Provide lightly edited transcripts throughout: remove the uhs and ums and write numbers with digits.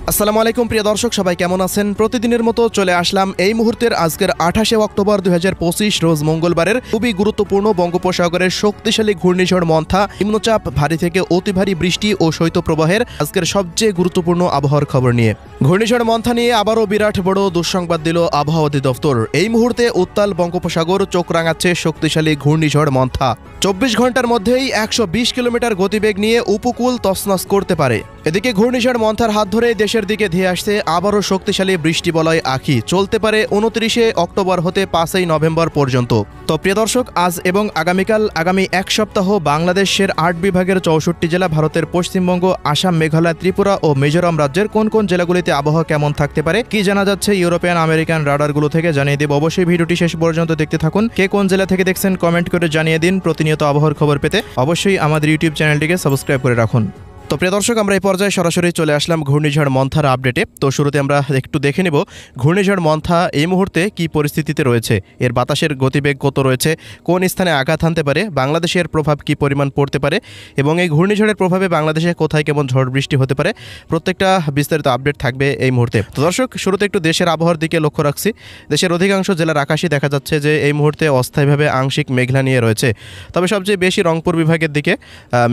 আসসালামু আলাইকুম প্রিয় দর্শক, সবাই কেমন আছেন? প্রতিদিনের মতো চলে আসলাম এই মুহূর্তের আজকের 28শে অক্টোবর 2025 রোজ মঙ্গলবারের খুবই গুরুত্বপূর্ণ বঙ্গোপসাগরের শক্তিশালী ঘূর্ণিঝড় মন্থা, নিম্নচাপ, ভারী থেকে অতি ভারী বৃষ্টি ও শৈত্যপ্রবাহের আজকের সবচেয়ে গুরুত্বপূর্ণ আবহাওয়ার খবর নিয়ে। ঘূর্ণিঝড় মন্থা নিয়ে আবারও বিরাট বড় দুঃসংবাদ দিল আবহাওয়া অধিদপ্তর। এই মুহূর্তে উত্তাল বঙ্গোপসাগর চোখ রাঙাচ্ছে শক্তিশালী ঘূর্ণিঝড় মন্থা। 24 ঘন্টার মধ্যেই 120 কিলোমিটার গতিবেগ নিয়ে উপকূল তছনছ করতে পারে। এদিকে ঘূর্ণিঝড় মন্থার হাত ধরে দেশের দিকে ধেয়ে আসছে আবারও শক্তিশালী বৃষ্টি বলয় আঁখি। চলতে পারে 29শে অক্টোবর হতে 5ই নভেম্বর পর্যন্ত। তো প্রিয় দর্শক, আজ এবং আগামীকাল আগামী এক সপ্তাহ বাংলাদেশের 8 বিভাগের 64 জেলা, ভারতের পশ্চিমবঙ্গ, আসাম, মেঘালয়, ত্রিপুরা ও মিজোরাম রাজ্যের কোন কোন জেলাগুলিতে আবহাওয়া কেমন থাকতে পারে, কি জানা যাচ্ছে ইউরোপিয়ান আমেরিকান রাডারগুলো থেকে জানিয়ে দেব। অবশ্যই ভিডিওটি শেষ পর্যন্ত দেখতে থাকুন। কে কোন জেলা থেকে দেখছেন কমেন্ট করে জানিয়ে দিন। প্রতিনিয়ত আবহাওয়ার খবর পেতে অবশ্যই আমাদের ইউটিউব চ্যানেলটিকে সাবস্ক্রাইব করে রাখুন। তো প্রিয় দর্শক, আমরা এই পর্যায়ে সরাসরি চলে আসলাম ঘূর্ণিঝড় মন্থার আপডেটে। তো শুরুতে আমরা একটু দেখে নেব ঘূর্ণিঝড় মন্থা এই মুহূর্তে কি পরিস্থিতিতে রয়েছে, এর বাতাসের গতিবেগ কত রয়েছে, কোন স্থানে আঘাত হানতে পারে, বাংলাদেশের প্রভাব কি পরিমাণ পড়তে পারে এবং এই ঘূর্ণিঝড়ের প্রভাবে বাংলাদেশে কোথায় কেমন ঝড় বৃষ্টি হতে পারে, প্রত্যেকটা বিস্তারিত আপডেট থাকবে এই মুহূর্তে। তো দর্শক, শুরুতে একটু দেশের আবহাওয়ার দিকে লক্ষ্য রাখছি। দেশের অধিকাংশ জেলার আকাশই দেখা যাচ্ছে যে এই মুহূর্তে অস্থায়ীভাবে আংশিক মেঘলা নিয়ে রয়েছে। তবে সবচেয়ে বেশি রংপুর বিভাগের দিকে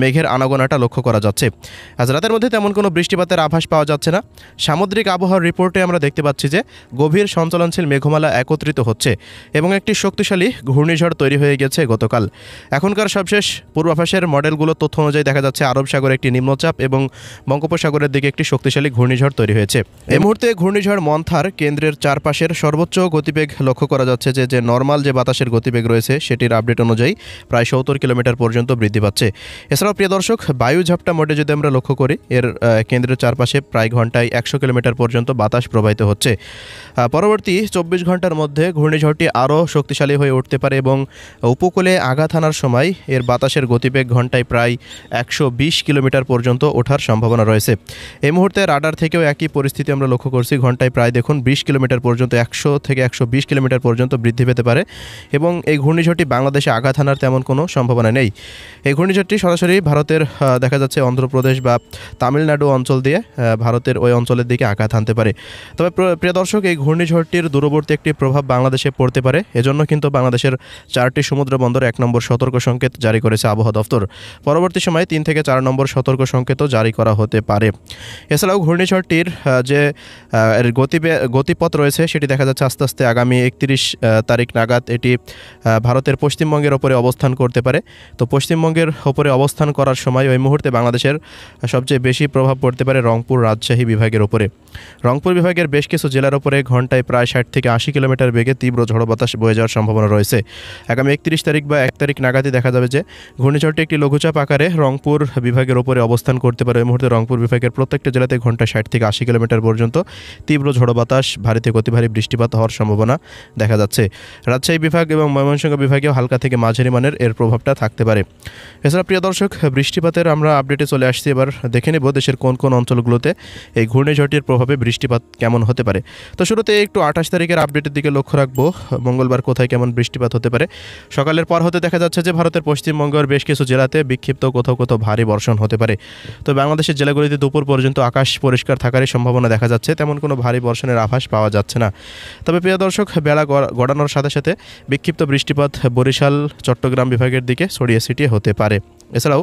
মেঘের আনাগোনাটা লক্ষ্য করা যাচ্ছে। আজ রাতের মধ্যে তেমন কোনো বৃষ্টিপাতের আভাস পাওয়া যাচ্ছে না। সামুদ্রিক আবহাওয়ার রিপোর্টে আমরা দেখতে পাচ্ছি যে গভীর সঞ্চালনশীল মেঘমালা একত্রিত হচ্ছে এবং একটি শক্তিশালী ঘূর্ণিঝড় তৈরি হয়ে গেছে গতকাল। এখনকার সবশেষ পূর্বাভাসের মডেলগুলোর তথ্য অনুযায়ী দেখা যাচ্ছে আরব সাগরে একটি নিম্নচাপ এবং বঙ্গোপসাগরের দিকে একটি শক্তিশালী ঘূর্ণিঝড় তৈরি হয়েছে। এই মুহূর্তে ঘূর্ণিঝড় মন্থার কেন্দ্রের চারপাশের সর্বোচ্চ গতিবেগ লক্ষ্য করা যাচ্ছে যে নর্মাল যে বাতাসের গতিবেগ রয়েছে সেটির আপডেট অনুযায়ী প্রায় 70 কিলোমিটার পর্যন্ত বৃদ্ধি পাচ্ছে। এছাড়াও প্রিয় দর্শক, বায়ুঝাপটা মোডে যদি আমরা লক্ষ্য করি, এর কেন্দ্রের চারপাশে প্রায় ঘন্টায় 100 কিলোমিটার পর্যন্ত বাতাস প্রবাহিত হচ্ছে। পরবর্তী 24 ঘন্টার মধ্যে ঘূর্ণিঝড়টি আরও শক্তিশালী হয়ে উঠতে পারে এবং উপকূলে আঘাত হানার সময় এর বাতাসের গতিবেগ ঘন্টায় প্রায় 120 কিলোমিটার পর্যন্ত ওঠার সম্ভাবনা রয়েছে। এই মুহূর্তে রাডার থেকেও একই পরিস্থিতি আমরা লক্ষ্য করছি। ঘন্টায় প্রায় দেখুন 20 কিলোমিটার পর্যন্ত, 100 থেকে 120 কিলোমিটার পর্যন্ত বৃদ্ধি পেতে পারে এবং এই ঘূর্ণিঝড়টি বাংলাদেশে আঘাত হানার তেমন কোনো সম্ভাবনা নেই। এই ঘূর্ণিঝড়টি সরাসরি ভারতের দেখা যাচ্ছে অন্ধ্রপ্রদেশ বা তামিলনাড়ু অঞ্চল দিয়ে ভারতের ওই অঞ্চলের দিকে আঘাত হানতে পারে। তবে প্রিয় দর্শক, এই ঘূর্ণিঝড়টির দূরবর্তী একটি প্রভাব বাংলাদেশে পড়তে পারে। এজন্য কিন্তু বাংলাদেশের 4টি সমুদ্র বন্দর 1 নম্বর সতর্ক সংকেত জারি করেছে আবহাওয়া দপ্তর। পরবর্তী সময়ে 3 থেকে 4 নম্বর সতর্ক সংকেতও জারি করা হতে পারে। এছাড়াও ঘূর্ণিঝড়টির যে গতিপথ রয়েছে সেটি দেখা যাচ্ছে আস্তে আস্তে আগামী 31 তারিখ নাগাদ এটি ভারতের পশ্চিমবঙ্গের ওপরে অবস্থান করতে পারে। তো পশ্চিমবঙ্গের ওপরে অবস্থান করার সময় ওই মুহূর্তে বাংলাদেশের সবচেয়ে বেশি প্রভাব পড়তে পারে রংপুর, রাজশাহী বিভাগের ওপরে। রংপুর বিভাগের বেশ কিছু জেলার ওপরে ঘন্টায় প্রায় 60 থেকে 80 কিলোমিটার বেগে তীব্র ঝড়ো বাতাস বয়ে যাওয়ার সম্ভাবনা রয়েছে। আগামী 31 তারিখ বা 1 তারিখ নাগাদই দেখা যাবে যে ঘূর্ণিঝড়টি একটি লঘুচাপ আকারে রংপুর বিভাগের ওপরে অবস্থান করতে পারে। এই মুহূর্তে রংপুর বিভাগের প্রত্যেকটা জেলাতে ঘন্টায় 60 থেকে 80 কিলোমিটার পর্যন্ত তীব্র ঝড়ো বাতাস, ভারী থেকে অতি ভারী বৃষ্টিপাত হওয়ার সম্ভাবনা দেখা যাচ্ছে। রাজশাহী বিভাগ এবং ময়মনসিংহ বিভাগেও হালকা থেকে মাঝারি মানের এর প্রভাবটা থাকতে পারে। এছাড়া প্রিয় দর্শক, বৃষ্টিপাতের আমরা আপডেটে চলে আসছি। এবার দেখে নেব দেশের কোন কোন অঞ্চলগুলোতে এই ঘূর্ণিঝড়টির প্রভাবে বৃষ্টিপাত কেমন হতে পারে। তো শুরুতে একটু 28 তারিখের আপডেটের দিকে লক্ষ্য রাখবো। মঙ্গলবার কোথায় কেমন বৃষ্টিপাত হতে পারে। সকালের পর হতে দেখা যাচ্ছে যে ভারতের পশ্চিমবঙ্গের বেশ কিছু জেলাতে বিক্ষিপ্ত কোথাও কোথাও ভারী বর্ষণ হতে পারে। তো বাংলাদেশের জেলাগুলিতে দুপুর পর্যন্ত আকাশ পরিষ্কার থাকারই সম্ভাবনা দেখা যাচ্ছে। তেমন কোনো ভারী বর্ষণের আভাস পাওয়া যাচ্ছে না। তবে প্রিয় দর্শক, বেলা গড়ানোর সাথে সাথে বিক্ষিপ্ত বৃষ্টিপাত বরিশাল, চট্টগ্রাম বিভাগের দিকে ছড়িয়ে ছিটিয়ে হতে পারে। এছাড়াও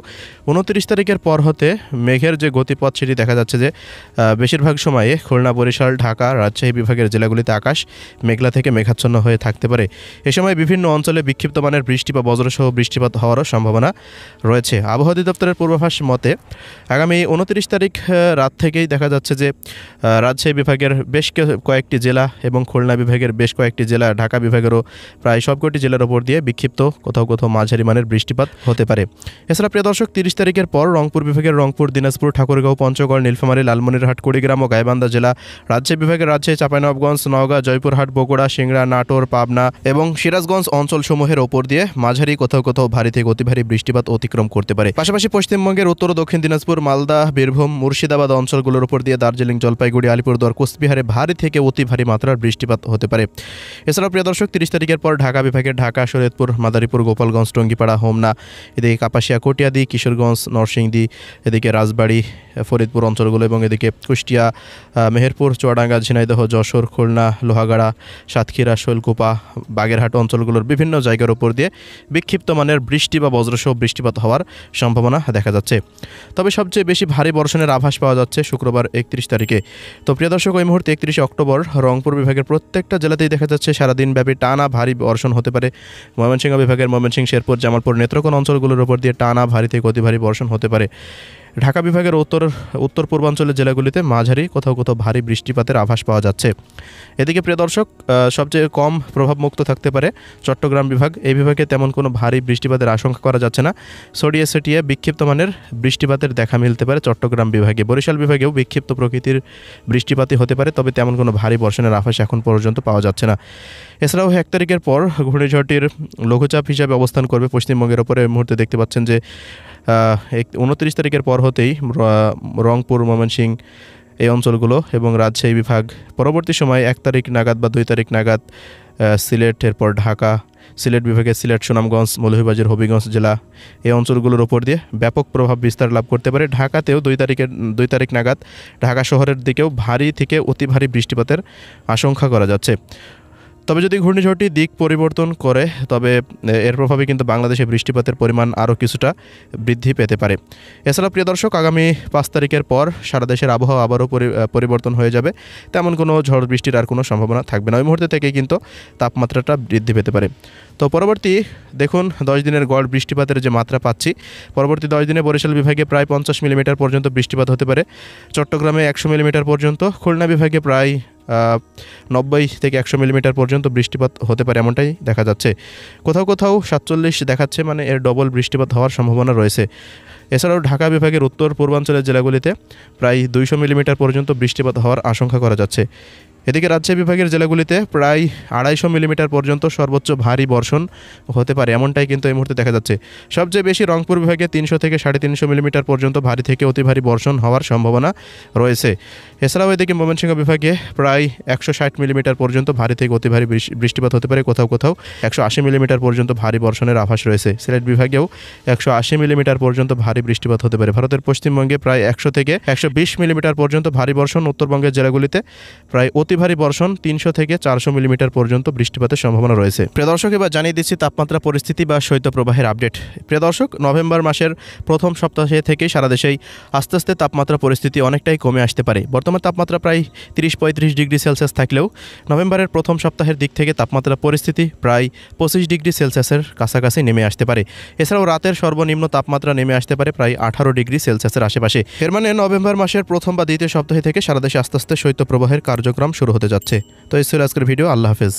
29 তারিখের পর হতে মেঘের যে গতিপথ সেটি দেখা যাচ্ছে যে বেশিরভাগ সময়ে খুলনা, বরিশাল, ঢাকা, রাজশাহী বিভাগের জেলাগুলিতে আকাশ মেঘলা থেকে মেঘাচ্ছন্ন হয়ে থাকতে পারে। এ সময় বিভিন্ন অঞ্চলে বিক্ষিপ্ত মানের বৃষ্টি বা বজ্রসহ বৃষ্টিপাত হওয়ারও সম্ভাবনা রয়েছে। আবহাওয়া অধিদপ্তরের পূর্বাভাস মতে আগামী 29 তারিখ রাত থেকেই দেখা যাচ্ছে যে রাজশাহী বিভাগের বেশ কয়েকটি জেলা এবং খুলনা বিভাগের বেশ কয়েকটি জেলা, ঢাকা বিভাগেরও প্রায় সবকটি জেলার ওপর দিয়ে বিক্ষিপ্ত কোথাও কোথাও মাঝারি মানের বৃষ্টিপাত হতে পারে। এছাড়া প্রিয় দর্শক, 30 তারিখের পর রংপুর বিভাগের রংপুর, দিনাজপুর, ঠাকুরগাঁও, পঞ্চগড়, নীলফামারী, লালমনিরহাট, কুড়িগ্রাম ও গাইবান্ধা জেলা, রাজশাহী বিভাগের রাজশাহী, চাঁপাইনবাবগঞ্জ, নওগাঁ, জয়পুরহাট, বগুড়া, সিংড়া, নাটোর, পাবনা এবং সিরাজগঞ্জ অঞ্চলসমূহের ওপর দিয়ে মাঝারি কোথাও কোথাও ভারী থেকে অতি ভারী বৃষ্টিপাত অতিক্রম করতে পারে। পাশাপাশি পশ্চিমবঙ্গের উত্তর ও দক্ষিণ দিনাজপুর, মালদা, বীরভূম, মুর্শিদাবাদ অঞ্চলগুলোর উপর দিয়ে দার্জিলিং, জলপাইগুড়ি, আলিপুরদুয়ার, কোচবিহারে ভারী থেকে অতি ভারী মাত্রার বৃষ্টিপাত হতে পারে। এছাড়াও প্রিয় দর্শক, 30 তারিখের পর ঢাকা বিভাগের ঢাকা, শরীয়তপুর, মাদারীপুর, গোপালগঞ্জ, টঙ্গিপাড়া, হোমনা, এদিকে কাপাসিয়া, কটিয়াদি, কিশোরগঞ্জ, নরসিংদী, এদিকে রাজবাড়ী, ফরিদপুর অঞ্চলগুলো এবং এদিকে কুষ্টিয়া, মেহেরপুর, চুয়াডাঙ্গা, ঝিনাইদহ, যশোর, খুলনা, লোহাগাড়া, সাতক্ষীরা, শৈলকুপা, বাগেরহাট অঞ্চলগুলোর বিভিন্ন জায়গার উপর দিয়ে বিক্ষিপ্ত মানের বৃষ্টি বা বজ্রসহ বৃষ্টিপাত হওয়ার সম্ভাবনা দেখা যাচ্ছে। তবে সবচেয়ে বেশি ভারী বর্ষণের আভাস পাওয়া যাচ্ছে শুক্রবার 31 তারিখে। তো প্রিয় দর্শক, এই মুহূর্তে 31 অক্টোবর রংপুর বিভাগের প্রত্যেকটা জেলাতেই দেখা যাচ্ছে সারাদিন ব্যাপী টানা ভারী বর্ষণ হতে পারে। ময়মনসিংহ বিভাগের ময়মনসিংহ, শেরপুর, জামালপুর, নেত্রকোনা অঞ্চলগুলোর উপর দিয়ে টানা ভারী থেকে অতি ভারী বর্ষণ হতে পারে। ঢাকা বিভাগের উত্তর পূর্বাঞ্চলের জেলাগুলিতে মাঝারি, কোথাও কোথাও ভারী বৃষ্টিপাতের আভাস পাওয়া যাচ্ছে। এদিকে প্রিয় দর্শক, সবচেয়ে কম প্রভাবমুক্ত থাকতে পারে চট্টগ্রাম বিভাগ। এই বিভাগে তেমন কোনো ভারী বৃষ্টিপাতের আশঙ্কা করা যাচ্ছে না। ছড়িয়ে ছিটিয়ে বিক্ষিপ্ত মানের বৃষ্টিপাতের দেখা মিলতে পারে চট্টগ্রাম বিভাগে। বরিশাল বিভাগেও বিক্ষিপ্ত প্রকৃতির বৃষ্টিপাতই হতে পারে, তবে তেমন কোনো ভারী বর্ষণের আভাস এখন পর্যন্ত পাওয়া যাচ্ছে না। এছাড়াও 1 তারিখের পর ঘূর্ণিঝড়টির লঘুচাপ হিসাবে অবস্থান করবে পশ্চিমবঙ্গের ওপরে। এই মুহূর্তে দেখতে পাচ্ছেন যে 29 তারিখের পর হতেই রংপুর, ময়মনসিংহ এই অঞ্চলগুলো এবং রাজশাহী বিভাগ, পরবর্তী সময় 1 তারিখ নাগাদ বা 2 তারিখ নাগাদ সিলেট, এরপর ঢাকা, সিলেট বিভাগে সিলেট, সুনামগঞ্জ, মৌলভীবাজার, হবিগঞ্জ জেলা এই অঞ্চলগুলোর ওপর দিয়ে ব্যাপক প্রভাব বিস্তার লাভ করতে পারে। ঢাকাতেও 2 তারিখ নাগাদ ঢাকা শহরের দিকেও ভারী থেকে অতি ভারী বৃষ্টিপাতের আশঙ্কা করা যাচ্ছে। তবে যদি ঘূর্ণিঝড়টি দিক পরিবর্তন করে, তবে এর প্রভাবে কিন্তু বাংলাদেশে বৃষ্টিপাতের পরিমাণ আরও কিছুটা বৃদ্ধি পেতে পারে। এছাড়া প্রিয় দর্শক, আগামী 5 তারিখের পর সারা দেশের আবহাওয়া আবারও পরিবর্তন হয়ে যাবে। তেমন কোনো ঝড় বৃষ্টির আর কোনো সম্ভাবনা থাকবে না। ওই মুহূর্তে থেকেই কিন্তু তাপমাত্রাটা বৃদ্ধি পেতে পারে। তো পরবর্তী দেখুন 10 দিনের গড় বৃষ্টিপাতের যে মাত্রা পাচ্ছি, পরবর্তী 10 দিনে বরিশাল বিভাগে প্রায় 50 মিলিমিটার পর্যন্ত বৃষ্টিপাত হতে পারে, চট্টগ্রামে 100 মিলিমিটার পর্যন্ত, খুলনা বিভাগে প্রায় 90 থেকে 100 মিলিমিটার পর্যন্ত বৃষ্টিপাত হতে পারে এমনটাই দেখা যাচ্ছে। কোথাও কোথাও 47 দেখাচ্ছে, মানে এর ডবল বৃষ্টিপাত হওয়ার সম্ভাবনা রয়েছে। এছাড়াও ঢাকা বিভাগের উত্তর পূর্বাঞ্চলের জেলাগুলিতে প্রায় 200 মিলিমিটার পর্যন্ত বৃষ্টিপাত হওয়ার আশঙ্কা করা যাচ্ছে। এদিকে রাজশাহী বিভাগের জেলাগুলিতে প্রায় 250 মিলিমিটার পর্যন্ত সর্বোচ্চ ভারী বর্ষণ হতে পারে এমনটাই কিন্তু এই মুহূর্তে দেখা যাচ্ছে। সবচেয়ে বেশি রংপুর বিভাগে 300 থেকে 350 মিলিমিটার পর্যন্ত ভারী থেকে অতি ভারী বর্ষণ হওয়ার সম্ভাবনা রয়েছে। এছাড়াও এদিকে ময়মনসিংহ বিভাগে প্রায় 160 মিলিমিটার পর্যন্ত ভারী থেকে অতি ভারী বৃষ্টিপাত হতে পারে, কোথাও কোথাও 180 মিলিমিটার পর্যন্ত ভারী বর্ষণের আভাস রয়েছে। সিলেট বিভাগেও 180 মিলিমিটার পর্যন্ত ভারী বৃষ্টিপাত হতে পারে। ভারতের পশ্চিমবঙ্গে প্রায় 100 থেকে 120 মিলিমিটার পর্যন্ত ভারী বর্ষণ, উত্তরবঙ্গের জেলাগুলিতে প্রায় অতি ভারী বর্ষণ 300 থেকে 400 মিলিমিটার পর্যন্ত বৃষ্টিপাতের সম্ভাবনা রয়েছে। প্রিয় দর্শক, এবার জানিয়ে দিচ্ছি তাপমাত্রা পরিস্থিতি বা শৈত্যপ্রবাহের আপডেট। প্রিয় দর্শক, নভেম্বর মাসের প্রথম সপ্তাহে থেকে সারা দেশেই আস্তে আস্তে তাপমাত্রা পরিস্থিতি অনেকটাই কমে আসতে পারে। বর্তমান তাপমাত্রা প্রায় 30-35 ডিগ্রি সেলসিয়াস থাকলেও নভেম্বরের প্রথম সপ্তাহের দিক থেকে তাপমাত্রা পরিস্থিতি প্রায় 25 ডিগ্রি সেলসিয়াসের কাছাকাছি নেমে আসতে পারে। এছাড়াও রাতের সর্বনিম্ন তাপমাত্রা নেমে আসতে পারে প্রায় 18 ডিগ্রি সেলসিয়াসের আশেপাশে। এর মানে নভেম্বর মাসের প্রথম বা দ্বিতীয় সপ্তাহে থেকে সারা দেশে আস্তে আস্তে শৈত্যপ্রবাহের কার্যক্রম শুরু হতে যাচ্ছে। তো এই ছিল আজকের ভিডিও। আল্লাহ হাফেজ।